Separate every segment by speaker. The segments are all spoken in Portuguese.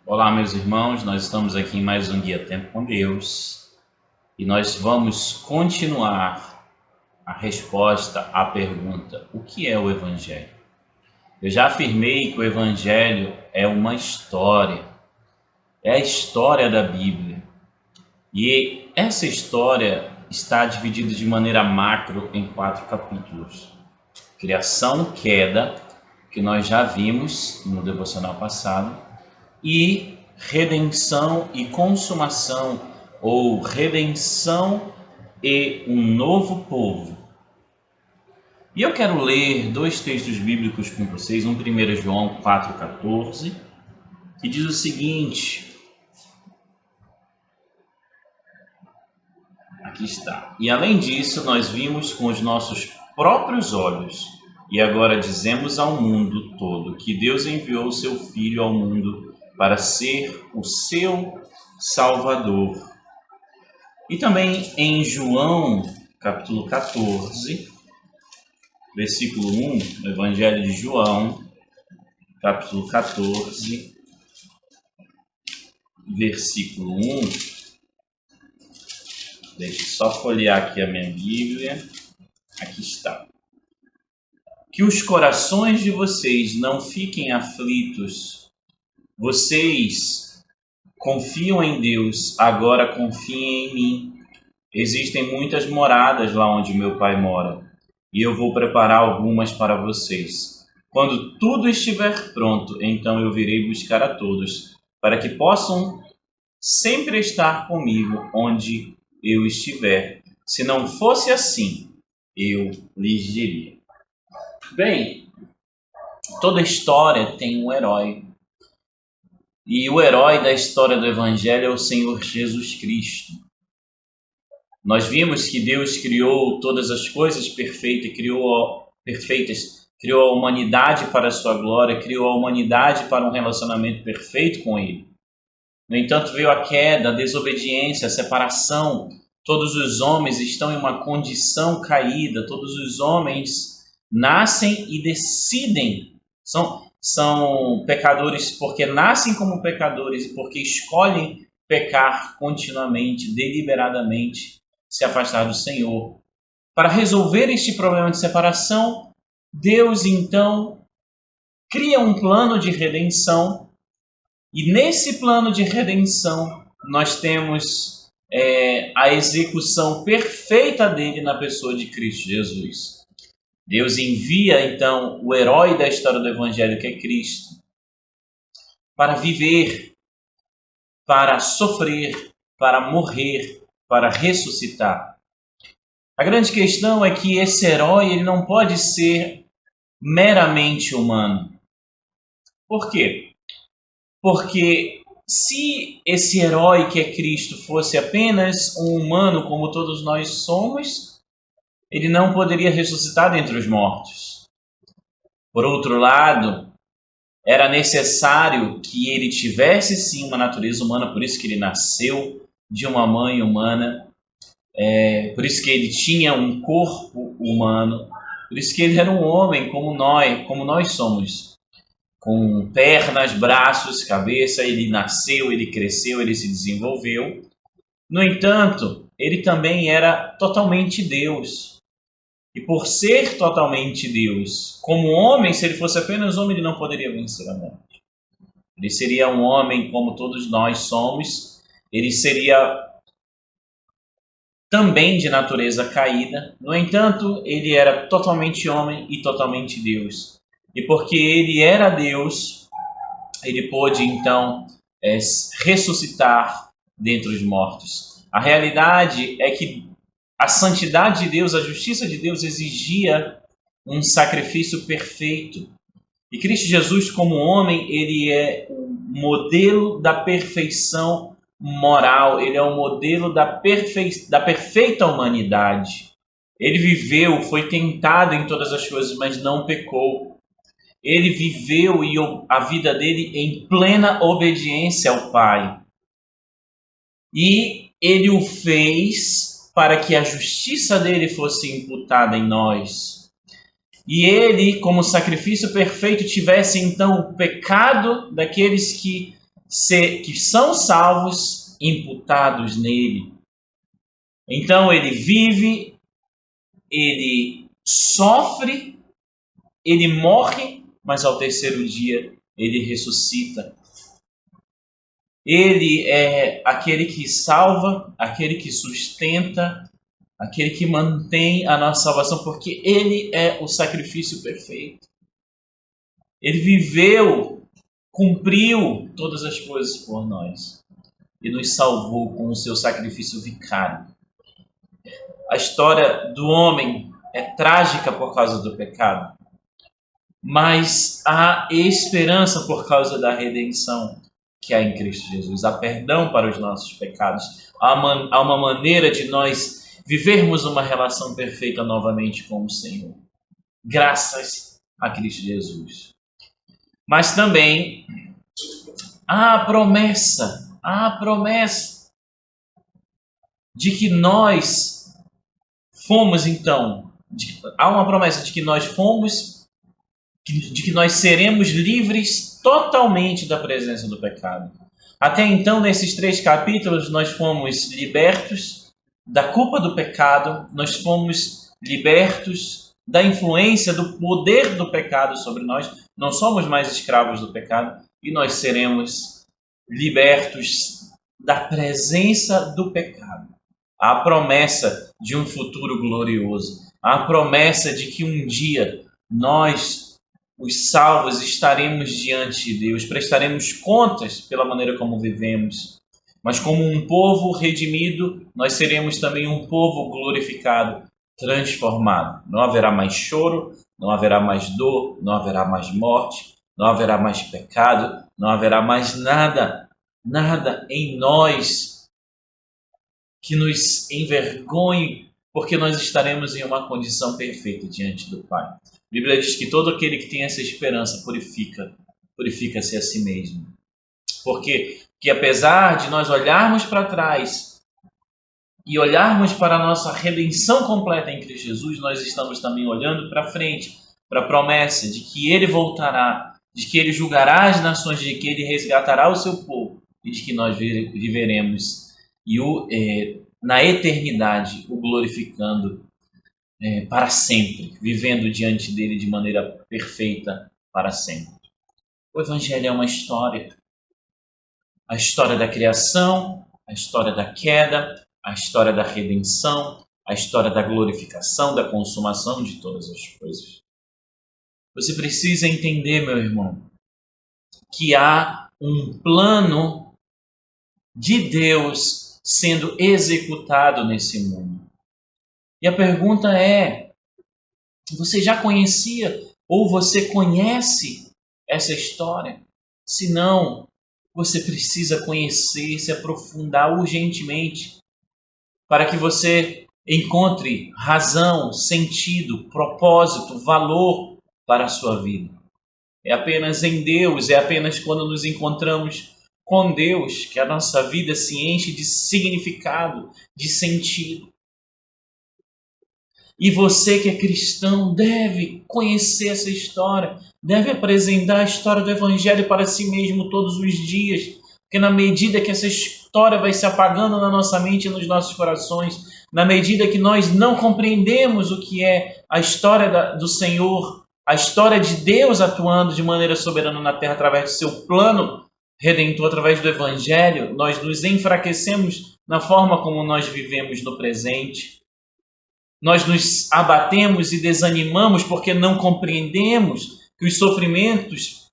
Speaker 1: Olá, meus irmãos, nós estamos aqui em mais um Guia Tempo com Deus e nós vamos continuar a resposta à pergunta: o que é o Evangelho? Eu já afirmei que o Evangelho é uma história, é a história da Bíblia e essa história está dividida de maneira macro em 4 capítulos: criação, queda, que nós já vimos no devocional passado, e redenção e consumação, ou redenção e um novo povo. E eu quero ler 2 textos bíblicos com vocês, 1 João 4,14, que diz o seguinte, aqui está: e além disso, nós vimos com os nossos próprios olhos, e agora dizemos ao mundo todo, que Deus enviou o seu Filho ao mundo para ser o seu Salvador. E também em João, capítulo 14, versículo 1, no Evangelho de João, capítulo 14, versículo 1. Deixa eu só folhear aqui a minha Bíblia. Aqui está. Que os corações de vocês não fiquem aflitos. Vocês confiam em Deus, agora confiem em mim. Existem muitas moradas lá onde meu Pai mora, e eu vou preparar algumas para vocês. Quando tudo estiver pronto, então eu virei buscar a todos, para que possam sempre estar comigo onde eu estiver. Se não fosse assim, eu lhes diria. Bem, toda história tem um herói. E o herói da história do Evangelho é o Senhor Jesus Cristo. Nós vimos que Deus criou todas as coisas perfeitas, criou a humanidade para a sua glória, criou a humanidade para um relacionamento perfeito com Ele. No entanto, veio a queda, a desobediência, a separação. Todos os homens estão em uma condição caída, todos os homens nascem e decidem, são pecadores porque nascem como pecadores e porque escolhem pecar continuamente, deliberadamente, se afastar do Senhor. Para resolver este problema de separação, Deus então cria um plano de redenção, e nesse plano de redenção nós temos a execução perfeita dele na pessoa de Cristo Jesus. Deus envia, então, o herói da história do Evangelho, que é Cristo, para viver, para sofrer, para morrer, para ressuscitar. A grande questão é que esse herói ele não pode ser meramente humano. Por quê? Porque se esse herói que é Cristo fosse apenas um humano como todos nós somos, ele não poderia ressuscitar dentre os mortos. Por outro lado, era necessário que ele tivesse sim uma natureza humana, por isso que ele nasceu de uma mãe humana, por isso que ele tinha um corpo humano, por isso que ele era um homem como nós somos, com pernas, braços, cabeça. Ele nasceu, ele cresceu, ele se desenvolveu. No entanto, ele também era totalmente Deus. E por ser totalmente Deus, como homem, se ele fosse apenas homem, ele não poderia vencer a morte. Ele seria um homem como todos nós somos. Ele seria também de natureza caída. No entanto, ele era totalmente homem e totalmente Deus. E porque ele era Deus, ele pôde então ressuscitar dentre os mortos. A realidade é que a santidade de Deus, a justiça de Deus exigia um sacrifício perfeito. E Cristo Jesus, como homem, ele é o modelo da perfeição moral, ele é o modelo da perfeita humanidade. Ele viveu, foi tentado em todas as coisas, mas não pecou. Ele viveu e a vida dele em plena obediência ao Pai. E ele o fez para que a justiça dele fosse imputada em nós. E ele, como sacrifício perfeito, tivesse então o pecado daqueles que que são salvos imputados nele. Então ele vive, ele sofre, ele morre, mas ao terceiro dia ele ressuscita. Ele é aquele que salva, aquele que sustenta, aquele que mantém a nossa salvação, porque ele é o sacrifício perfeito. Ele viveu, cumpriu todas as coisas por nós e nos salvou com o seu sacrifício vicário. A história do homem é trágica por causa do pecado, mas há esperança por causa da redenção que há em Cristo Jesus. Há perdão para os nossos pecados. Há uma maneira de nós vivermos uma relação perfeita novamente com o Senhor, graças a Cristo Jesus. Mas também há a promessa de que nós fomos, então, há uma promessa de que nós fomos, de que nós seremos livres totalmente da presença do pecado. Até então, nesses 3 capítulos, nós fomos libertos da culpa do pecado, nós fomos libertos da influência do poder do pecado sobre nós, não somos mais escravos do pecado, e nós seremos libertos da presença do pecado. Há a promessa de um futuro glorioso, há a promessa de que um dia nós, os salvos, estaremos diante de Deus, prestaremos contas pela maneira como vivemos. Mas como um povo redimido, nós seremos também um povo glorificado, transformado. Não haverá mais choro, não haverá mais dor, não haverá mais morte, não haverá mais pecado, não haverá mais nada em nós que nos envergonhe, porque nós estaremos em uma condição perfeita diante do Pai. A Bíblia diz que todo aquele que tem essa esperança purifica-se a si mesmo. Porque apesar de nós olharmos para trás e olharmos para a nossa redenção completa em Cristo Jesus, nós estamos também olhando para frente, para a promessa de que Ele voltará, de que Ele julgará as nações, de que Ele resgatará o seu povo e de que nós viveremos na eternidade o glorificando para sempre, vivendo diante dele de maneira perfeita para sempre. O Evangelho é uma história. A história da criação, a história da queda, a história da redenção, a história da glorificação, da consumação de todas as coisas. Você precisa entender, meu irmão, que há um plano de Deus sendo executado nesse mundo. E a pergunta é, você já conhecia ou você conhece essa história? Se não, você precisa conhecer, se aprofundar urgentemente para que você encontre razão, sentido, propósito, valor para a sua vida. É apenas em Deus, é apenas quando nos encontramos com Deus que a nossa vida se enche de significado, de sentido. E você que é cristão deve conhecer essa história, deve apresentar a história do Evangelho para si mesmo todos os dias, porque na medida que essa história vai se apagando na nossa mente e nos nossos corações, na medida que nós não compreendemos o que é a história do Senhor, a história de Deus atuando de maneira soberana na terra através do seu plano redentor, através do Evangelho, nós nos enfraquecemos na forma como nós vivemos no presente. Nós nos abatemos e desanimamos porque não compreendemos que os sofrimentos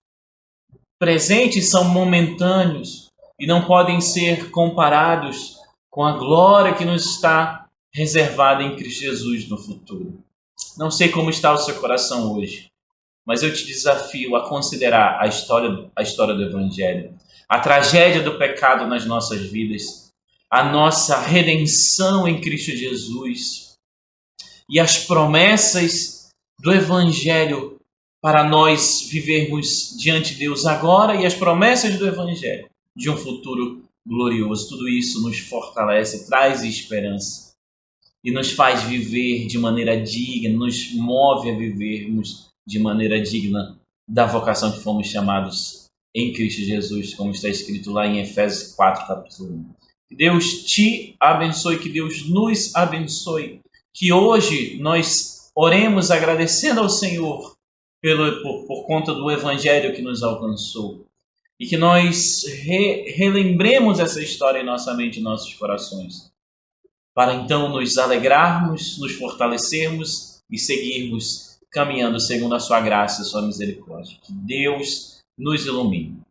Speaker 1: presentes são momentâneos e não podem ser comparados com a glória que nos está reservada em Cristo Jesus no futuro. Não sei como está o seu coração hoje, mas eu te desafio a considerar a história do Evangelho, a tragédia do pecado nas nossas vidas, a nossa redenção em Cristo Jesus, e as promessas do Evangelho para nós vivermos diante de Deus agora e as promessas do Evangelho de um futuro glorioso. Tudo isso nos fortalece, traz esperança e nos faz viver de maneira digna, nos move a vivermos de maneira digna da vocação que fomos chamados em Cristo Jesus, como está escrito lá em Efésios 4, capítulo 1. Que Deus te abençoe, que Deus nos abençoe, que hoje nós oremos agradecendo ao Senhor por conta do Evangelho que nos alcançou. E que nós relembremos essa história em nossa mente e nossos corações, para então nos alegrarmos, nos fortalecermos e seguirmos caminhando segundo a sua graça e a sua misericórdia. Que Deus nos ilumine.